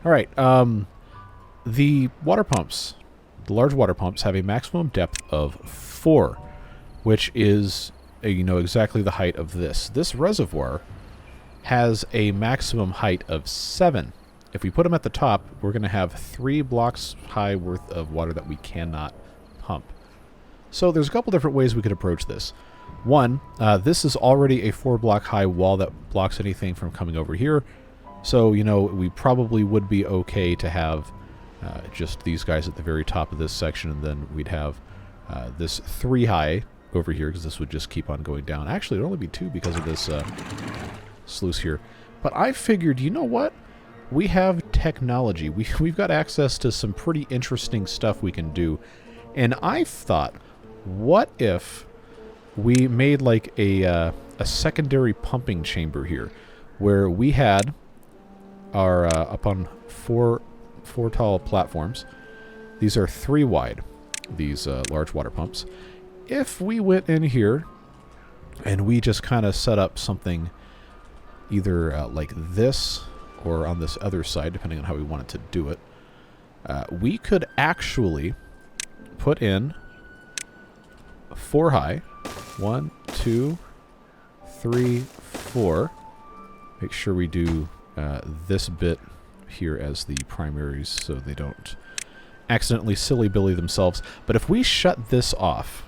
All right. The water pumps, the large water pumps, have a maximum depth of 4, which is, you know, exactly the height of this. This reservoir has a maximum height of 7. If we put them at the top, we're going to have 3 blocks high worth of water that we cannot pump. So there's a couple different ways we could approach this. One, this is already a 4 block high wall that blocks anything from coming over here. So, you know, we probably would be okay to have just these guys at the very top of this section, and then we'd have this 3 high over here, because this would just keep on going down. Actually, it'd only be 2 because of this sluice here. But I figured, you know what? We have technology. We've got access to some pretty interesting stuff we can do. And I thought, what if we made like a secondary pumping chamber here, where we had our up on four tall platforms. These are 3 wide, these large water pumps. If we went in here and we just kind of set up something either like this or on this other side, depending on how we wanted to do it, we could actually put in 4 high. 1, 2, 3, 4. Make sure we do this bit here as the primaries so they don't accidentally silly billy themselves. But if we shut this off,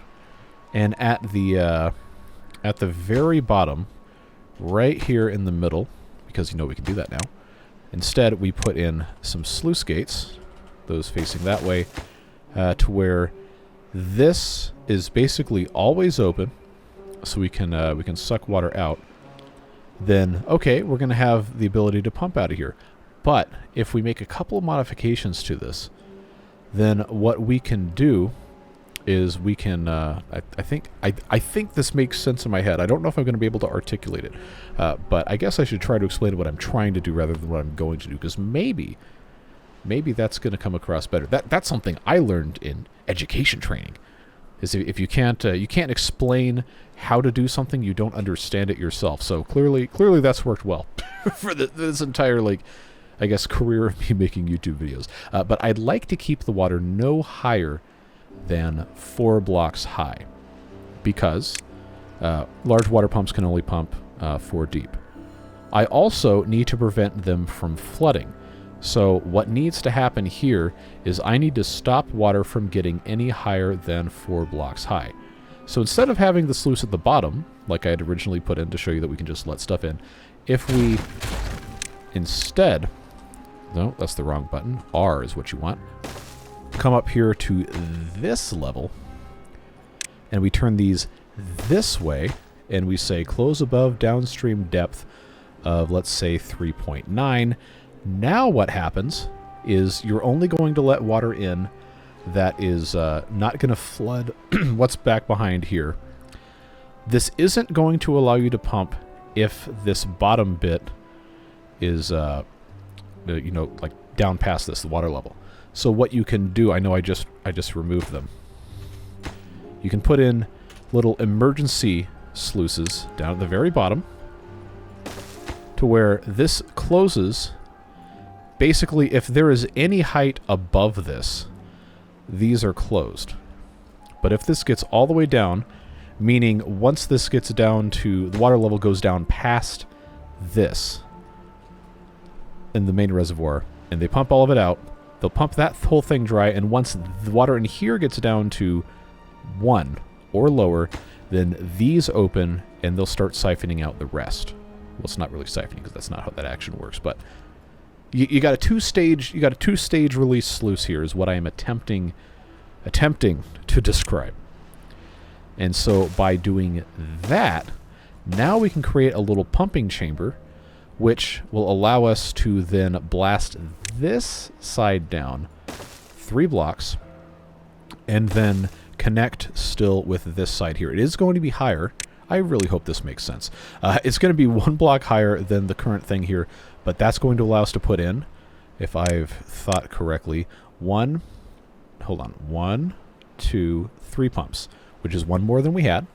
and at the very bottom, right here in the middle, because you know we can do that now, instead we put in some sluice gates, those facing that way, to where this is basically always open, so we can suck water out. Then, okay, we're going to have the ability to pump out of here. But if we make a couple of modifications to this, then what we can do is we can, I think this makes sense in my head. I don't know if I'm going to be able to articulate it, but I guess I should try to explain what I'm trying to do rather than what I'm going to do, because maybe that's going to come across better. That's something I learned in education training. Is if you can't explain how to do something, you don't understand it yourself. So clearly that's worked well for this entire, like, I guess, career of me making YouTube videos. But I'd like to keep the water no higher than 4 blocks high, because large water pumps can only pump 4 deep. I also need to prevent them from flooding. So what needs to happen here is I need to stop water from getting any higher than 4 blocks high. So instead of having the sluice at the bottom, like I had originally put in to show you that we can just let stuff in, if we instead, no, that's the wrong button, R is what you want, come up here to this level, and we turn these this way, and we say close above downstream depth of, let's say, 3.9. Now what happens is you're only going to let water in that is not going to flood what's back behind here. This isn't going to allow you to pump if this bottom bit is, you know, like down past this, the water level. So what you can do, I know I just removed them. You can put in little emergency sluices down at the very bottom to where this closes. Basically, if there is any height above this, these are closed. But if this gets all the way down, meaning once this gets down to, the water level goes down past this in the main reservoir, and they pump all of it out, they'll pump that whole thing dry, and once the water in here gets down to 1 or lower, then these open, and they'll start siphoning out the rest. Well, it's not really siphoning, because that's not how that action works, but you got a two-stage release sluice here is what I am attempting to describe. And so by doing that, now we can create a little pumping chamber, which will allow us to then blast this side down 3 blocks and then connect still with this side here. It is going to be higher. I really hope this makes sense. It's going to be 1 block higher than the current thing here, but that's going to allow us to put in, if I've thought correctly, 1, 2, 3 pumps, which is 1 more than we had.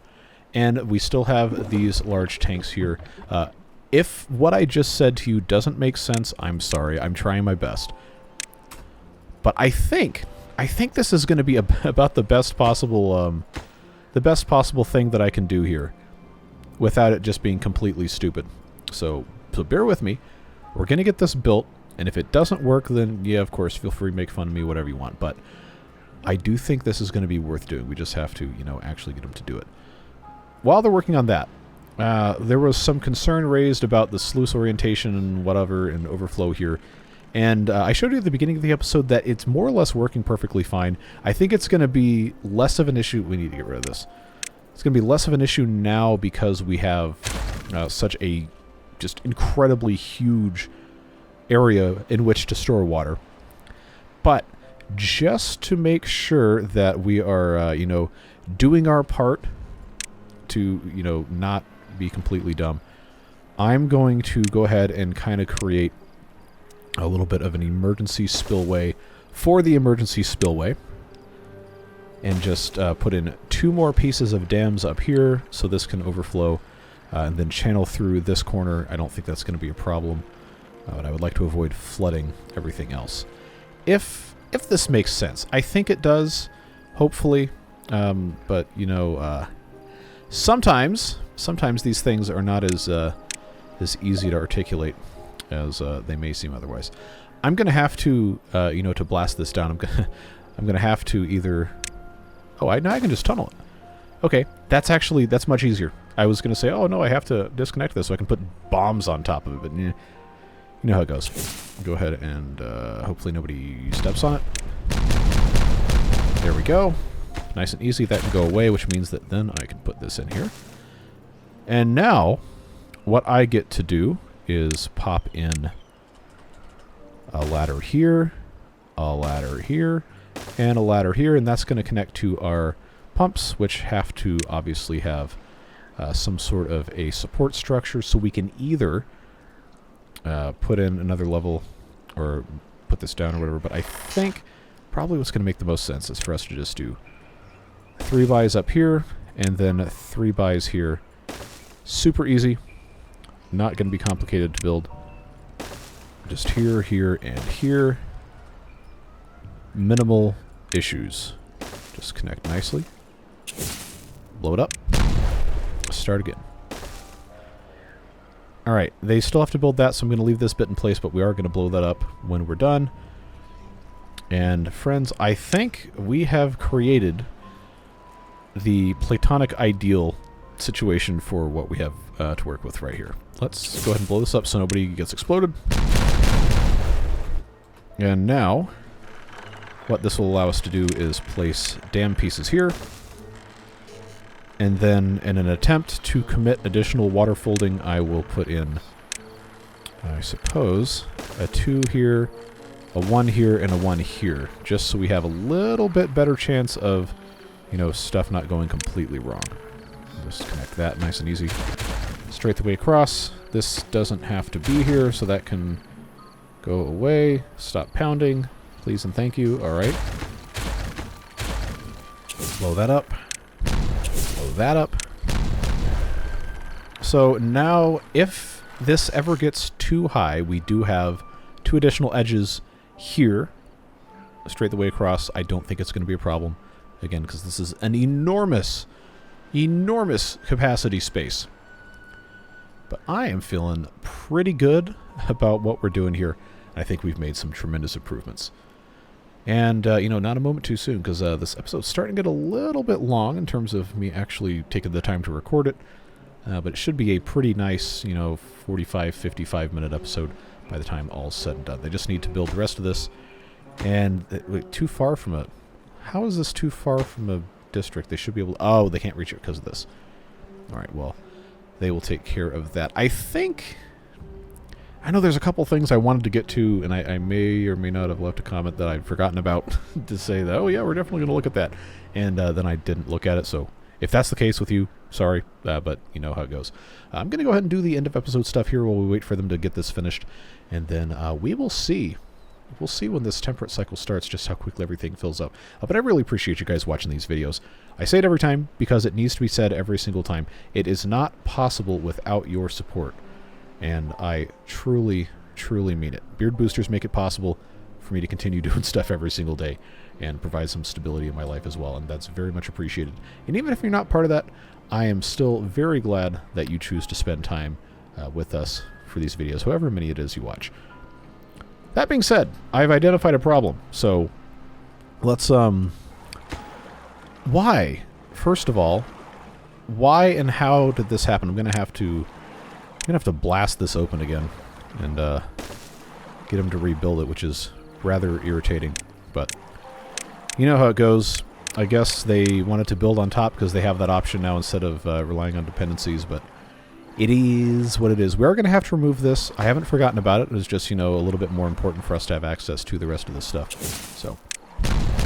And we still have these large tanks here. If what I just said to you doesn't make sense, I'm sorry. I'm trying my best. But I think this is going to be about the best possible thing that I can do here, without it just being completely stupid. So So bear with me. We're going to get this built, and if it doesn't work, then yeah, of course, feel free to make fun of me, whatever you want. But I do think this is going to be worth doing. We just have to, you know, actually get them to do it. While they're working on that, there was some concern raised about the sluice orientation and whatever and overflow here. And I showed you at the beginning of the episode that it's more or less working perfectly fine. I think it's going to be less of an issue. We need to get rid of this. It's going to be less of an issue now because we have such a just incredibly huge area in which to store water. But just to make sure that we are, you know, doing our part to, you know, not be completely dumb, I'm going to go ahead and kind of create a little bit of an emergency spillway for the emergency spillway, and just put in 2 more pieces of dams up here so this can overflow, and then channel through this corner. I don't think that's going to be a problem, but I would like to avoid flooding everything else. If this makes sense, I think it does, hopefully, but you know, sometimes these things are not as easy to articulate as they may seem otherwise. I'm gonna have to, you know, to blast this down, I'm gonna have to either. Oh, now I can just tunnel it. Okay, that's much easier. I was gonna say, oh no, I have to disconnect this so I can put bombs on top of it, but you know how it goes. Go ahead and hopefully nobody steps on it. There we go. Nice and easy. That can go away, which means that then I can put this in here. And now, what I get to do is pop in a ladder here, a ladder here, and a ladder here, and that's going to connect to our pumps, which have to obviously have some sort of a support structure, so we can either put in another level or put this down or whatever, but I think probably what's going to make the most sense is for us to just do 3 bys up here and then 3 bys here. Super easy. Not going to be complicated to build. Just here, here, and here. Minimal issues. Just connect nicely. Blow it up. Start again. Alright, they still have to build that, so I'm going to leave this bit in place, but we are going to blow that up when we're done. And friends, I think we have created the platonic ideal situation for what we have to work with right here. Let's go ahead and blow this up so nobody gets exploded. And now, what this will allow us to do is place dam pieces here. And then, in an attempt to commit additional water folding, I will put in, I suppose, a 2 here, a 1 here, and a 1 here, just so we have a little bit better chance of, you know, stuff not going completely wrong. Just connect that nice and easy. Straight the way across. This doesn't have to be here, so that can go away. Stop pounding, please and thank you. Alright. Blow that up. Blow that up. So now, if this ever gets too high, we do have 2 additional edges here. Straight the way across. I don't think it's going to be a problem. Again, because this is an enormous capacity space. But I am feeling pretty good about what we're doing here. I think we've made some tremendous improvements. And, you know, not a moment too soon, because this episode's starting to get a little bit long in terms of me actually taking the time to record it. But it should be a pretty nice, you know, 45, 55-minute episode by the time all's said and done. They just need to build the rest of this. And, wait, too far from a... How is this too far from a district? They should be able to... Oh, they can't reach it because of this. Alright, well, they will take care of that. I think... I know there's a couple things I wanted to get to, and I may or may not have left a comment that I'd forgotten about to say that, oh yeah, we're definitely going to look at that. And then I didn't look at it, so if that's the case with you, sorry, but you know how it goes. I'm going to go ahead and do the end of episode stuff here while we wait for them to get this finished, and then we will see. We'll see when this temperate cycle starts just how quickly everything fills up. But I really appreciate you guys watching these videos. I say it every time because it needs to be said every single time. It is not possible without your support. And I truly, truly mean it. Beard boosters make it possible for me to continue doing stuff every single day and provide some stability in my life as well. And that's very much appreciated. And even if you're not part of that, I am still very glad that you choose to spend time with us for these videos, however many it is you watch. That being said, I've identified a problem. So let's why? First of all, why and how did this happen? I'm gonna have to blast this open again and get him to rebuild it, which is rather irritating. But you know how it goes. I guess they wanted to build on top because they have that option now instead of relying on dependencies, but it is what it is. We are going to have to remove this. I haven't forgotten about it. It was just, you know, a little bit more important for us to have access to the rest of this stuff. So,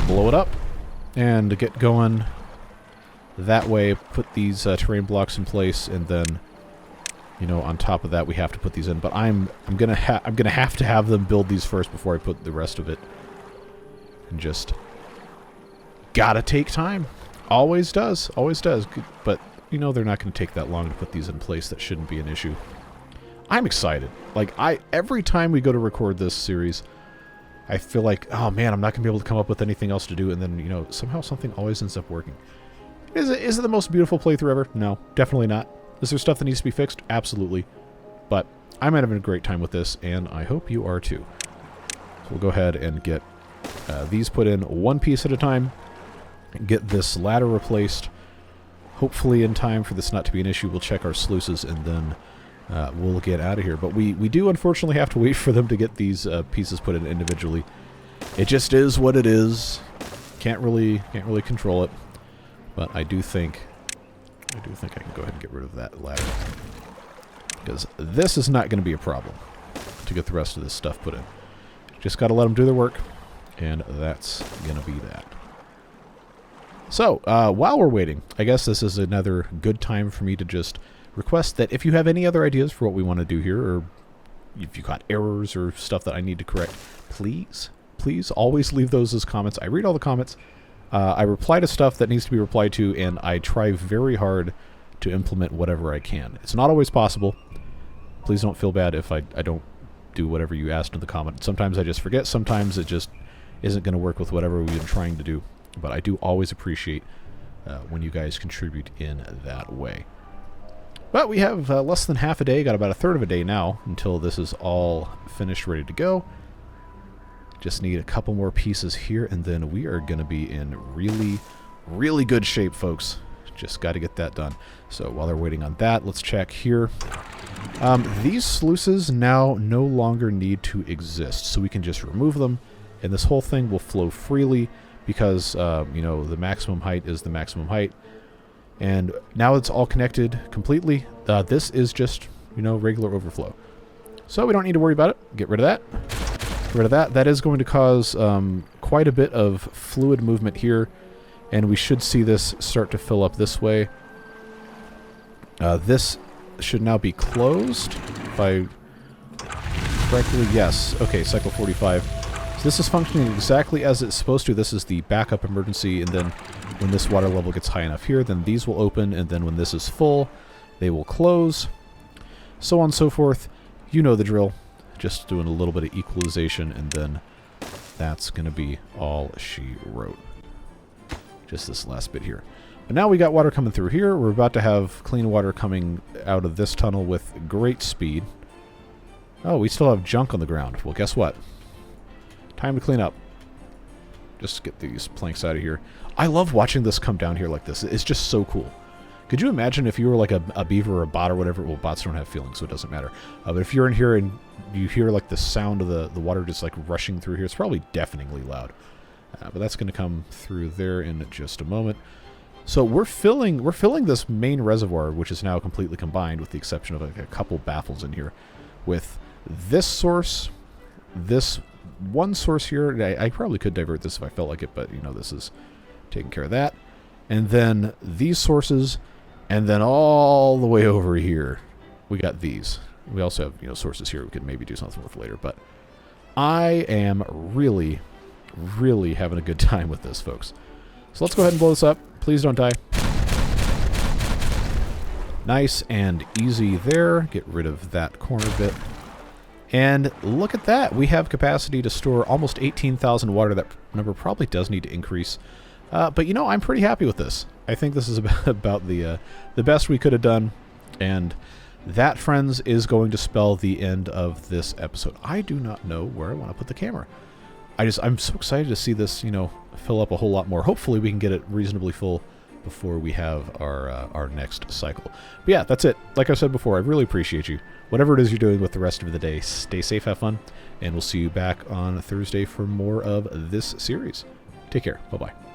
blow it up and get going that way. Put these terrain blocks in place, and then, you know, on top of that, we have to put these in. But I'm gonna have to have them build these first before I put the rest of it. And just gotta take time. Always does. Always does. But you know they're not going to take that long to put these in place. That shouldn't be an issue. I'm excited. Like, every time we go to record this series, I feel like, oh man, I'm not going to be able to come up with anything else to do, and then, you know, somehow something always ends up working. Is it the most beautiful playthrough ever? No, definitely not. Is there stuff that needs to be fixed? Absolutely. But I'm having a great time with this, and I hope you are too. So we'll go ahead and get these put in one piece at a time, get this ladder replaced. Hopefully in time for this not to be an issue. We'll check our sluices, and then we'll get out of here. But we do unfortunately have to wait for them to get these pieces put in individually. It just is what it is. Can't really control it. But I do think I can go ahead and get rid of that ladder, because this is not going to be a problem to get the rest of this stuff put in. Just got to let them do their work, and that's going to be that. So, while we're waiting, I guess this is another good time for me to just request that if you have any other ideas for what we want to do here, or if you've got errors or stuff that I need to correct, please always leave those as comments. I read all the comments. I reply to stuff that needs to be replied to, and I try very hard to implement whatever I can. It's not always possible. Please don't feel bad if I don't do whatever you asked in the comment. Sometimes I just forget. Sometimes it just isn't going to work with whatever we've been trying to do. But I do always appreciate when you guys contribute in that way. But we have less than half a day, got about a third of a day now until this is all finished, ready to go. Just need a couple more pieces here, and then we are going to be in really, really good shape, folks. Just got to get that done. So while they're waiting on that, let's check here. These sluices now no longer need to exist, so we can just remove them, and this whole thing will flow freely. Because, you know, the maximum height is the maximum height. And now it's all connected completely. This is just, you know, regular overflow. So we don't need to worry about it. Get rid of that. Get rid of that. That is going to cause quite a bit of fluid movement here. And we should see this start to fill up this way. This should now be closed. If I correctly, yes. Okay, cycle 45. This is functioning exactly as it's supposed to. This is the backup emergency, and then when this water level gets high enough here, then these will open, and then when this is full, they will close. So on and so forth. You know the drill. Just doing a little bit of equalization, and then that's going to be all she wrote. Just this last bit here. But now we got water coming through here. We're about to have clean water coming out of this tunnel with great speed. Oh, we still have junk on the ground. Well, guess what? Time to clean up. Just get these planks out of here. I love watching this come down here like this. It's just so cool. Could you imagine if you were like a beaver or a bot or whatever? Well, bots don't have feelings, so it doesn't matter. But if you're in here and you hear like the sound of the water just like rushing through here, it's probably deafeningly loud. But that's going to come through there in just a moment. So we're filling this main reservoir, which is now completely combined, with the exception of like a couple baffles in here, with this source, this one source here. I probably could divert this if I felt like it, but you know, this is taking care of that. And then these sources, and then all the way over here, we got these. We also have, you know, sources here we could maybe do something with later, but I am really, really having a good time with this, folks. So let's go ahead and blow this up. Please don't die. Nice and easy there. Get rid of that corner bit. And look at that. We have capacity to store almost 18,000 water. That number probably does need to increase. But, you know, I'm pretty happy with this. I think this is about the best we could have done. And that, friends, is going to spell the end of this episode. I do not know where I want to put the camera. I'm so excited to see this, you know, fill up a whole lot more. Hopefully we can get it reasonably full before we have our next cycle. But yeah, that's it. Like I said before, I really appreciate you. Whatever it is you're doing with the rest of the day, stay safe, have fun, and we'll see you back on Thursday for more of this series. Take care. Bye-bye.